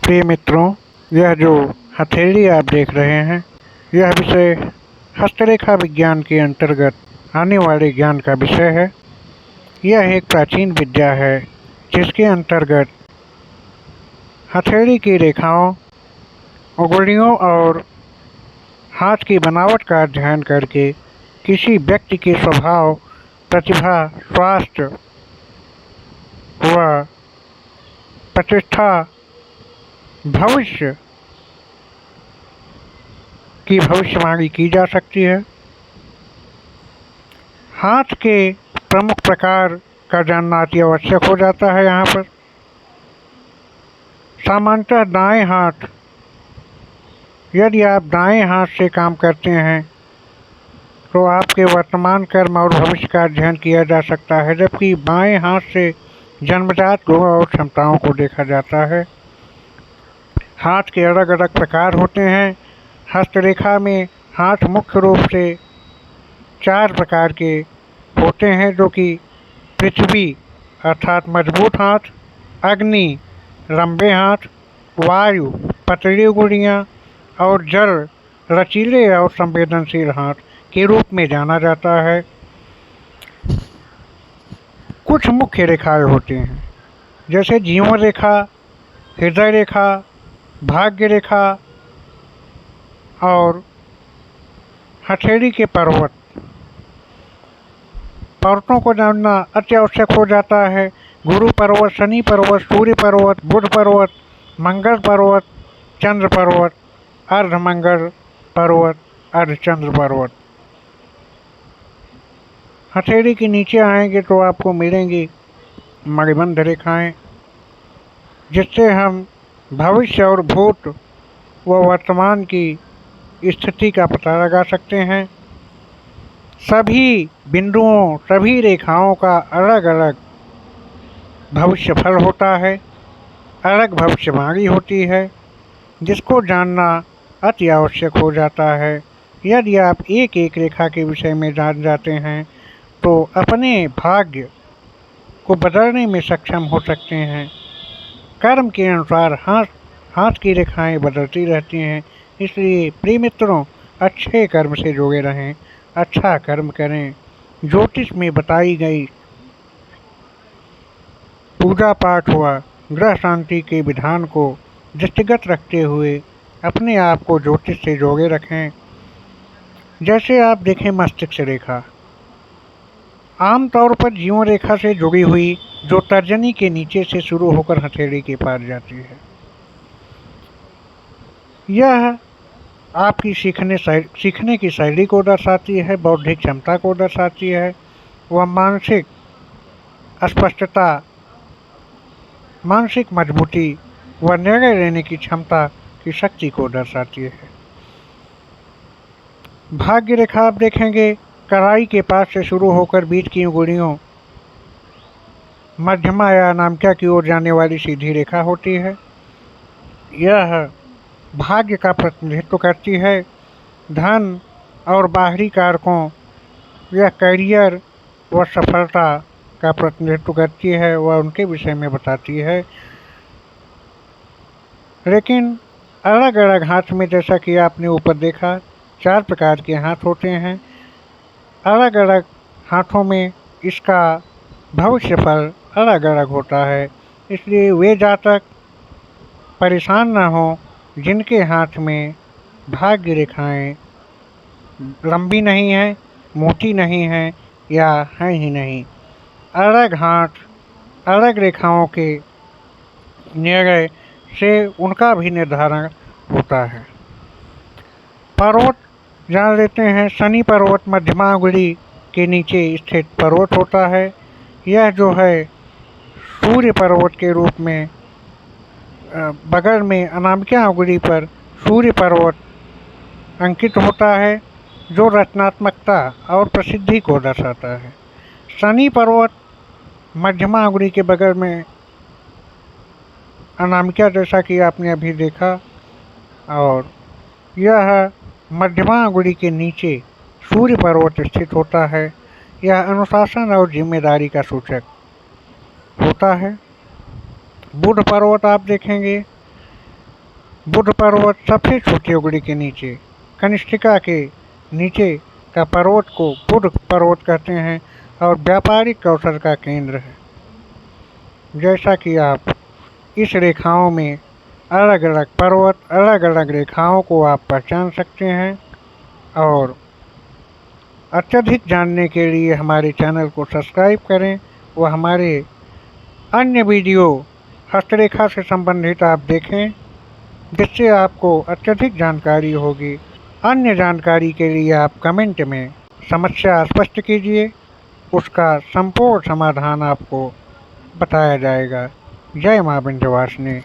प्रिय मित्रों, यह जो हथेली आप देख रहे हैं, यह विषय हस्तरेखा विज्ञान के अंतर्गत आने वाले ज्ञान का विषय है। यह एक प्राचीन विद्या है जिसके अंतर्गत हथेली की रेखाओं, उंगलियों और हाथ की बनावट का अध्ययन करके किसी व्यक्ति के स्वभाव, प्रतिभा, स्वास्थ्य व प्रतिष्ठा, भविष्य की भविष्यवाणी की जा सकती है। हाथ के प्रमुख प्रकार का जानना अति आवश्यक हो जाता है। यहाँ पर सामान्यतः दाएं हाथ, यदि आप दाएं हाथ से काम करते हैं तो आपके वर्तमान कर्म और भविष्य का अध्ययन किया जा सकता है, जबकि बाएं हाथ से जन्मजात गुण और क्षमताओं को देखा जाता है। हाथ के अलग अलग प्रकार होते हैं। हस्तरेखा में हाथ मुख्य रूप से 4 प्रकार के होते हैं, जो कि पृथ्वी अर्थात मजबूत हाथ, अग्नि लंबे हाथ, वायु पतली उंगलियां और जल लचीले और संवेदनशील हाथ के रूप में जाना जाता है। कुछ मुख्य रेखाएं होती हैं, जैसे जीवन रेखा, हृदय रेखा, भाग्य रेखा और हथेली के पर्वतों को जानना अति आवश्यक हो जाता है। गुरु पर्वत, शनि पर्वत, सूर्य पर्वत, बुध पर्वत, मंगल पर्वत, चंद्र पर्वत, अर्धमंगल पर्वत, अर्धचंद्र पर्वत। हथेली के नीचे आएंगे तो आपको मिलेंगी मणिबंध रेखाएं, जिससे हम भविष्य और भूत व वर्तमान की स्थिति का पता लगा सकते हैं। सभी बिंदुओं, सभी रेखाओं का अलग अलग भविष्य फल होता है, अलग भविष्यवाणी होती है, जिसको जानना अति आवश्यक हो जाता है। यदि आप एक एक रेखा के विषय में जान जाते हैं तो अपने भाग्य को बदलने में सक्षम हो सकते हैं। कर्म के अनुसार हाथ की रेखाएं बदलती रहती हैं। इसलिए प्रिय मित्रों, अच्छे कर्म से जुड़े रहें, अच्छा कर्म करें। ज्योतिष में बताई गई पूजा पाठ व ग्रह शांति के विधान को दृष्टिगत रखते हुए अपने आप को ज्योतिष से जोड़े रखें। जैसे आप देखें मस्तिष्क रेखा, आमतौर पर जीवन रेखा से जुड़ी हुई, जो तर्जनी के नीचे से शुरू होकर हथेली के पार जाती है। यह आपकी सीखने की शैली को दर्शाती है, बौद्धिक क्षमता को दर्शाती है, वह मानसिक स्पष्टता, मानसिक मजबूती व निर्णय लेने की क्षमता की शक्ति को दर्शाती है। भाग्य रेखा आप देखेंगे, कलाई के पास से शुरू होकर बीच की उंगलियों, मध्यमा या अनामिका की ओर जाने वाली सीधी रेखा होती है। यह भाग्य का प्रतिनिधित्व करती है। धन और बाहरी कारकों या करियर व सफलता का प्रतिनिधित्व करती है, वह उनके विषय में बताती है। लेकिन अलग अलग हाथ में, जैसा कि आपने ऊपर देखा, 4 प्रकार के हाथ होते हैं। अलग अलग हाथों में इसका भविष्य फल अलग अलग होता है। इसलिए वे जातक परेशान न हों जिनके हाथ में भाग्य रेखाएं लंबी नहीं हैं, मोटी नहीं हैं या हैं ही नहीं। अलग हाथ, अलग रेखाओं के निर्णय से उनका भी निर्धारण होता है। पर्वत जान लेते हैं। शनि पर्वत मध्यमा उंगली के नीचे स्थित पर्वत होता है। यह जो है सूर्य पर्वत के रूप में बगल में अनामिका उंगली पर सूर्य पर्वत अंकित होता है, जो रचनात्मकता और प्रसिद्धि को दर्शाता है। शनि पर्वत मध्यमा उंगली के बगल में अनामिका, जैसा कि आपने अभी देखा, और यह मध्यमा उंगली के नीचे सूर्य पर्वत स्थित होता है। यह अनुशासन और जिम्मेदारी का सूचक होता है। बुध पर्वत आप देखेंगे, बुध पर्वत सबसे छोटी उगड़ी के नीचे, कनिष्ठिका के नीचे का पर्वत को बुध पर्वत कहते हैं और व्यापारिक अवसर का केंद्र है। जैसा कि आप इस रेखाओं में अलग अलग पर्वत, अलग अलग रेखाओं को आप पहचान सकते हैं। और अत्यधिक जानने के लिए हमारे चैनल को सब्सक्राइब करें व हमारे अन्य वीडियो हस्तरेखा से संबंधित आप देखें, जिससे आपको अत्यधिक जानकारी होगी। अन्य जानकारी के लिए आप कमेंट में समस्या स्पष्ट कीजिए, उसका संपूर्ण समाधान आपको बताया जाएगा। जय मां विंध्यवासिनी।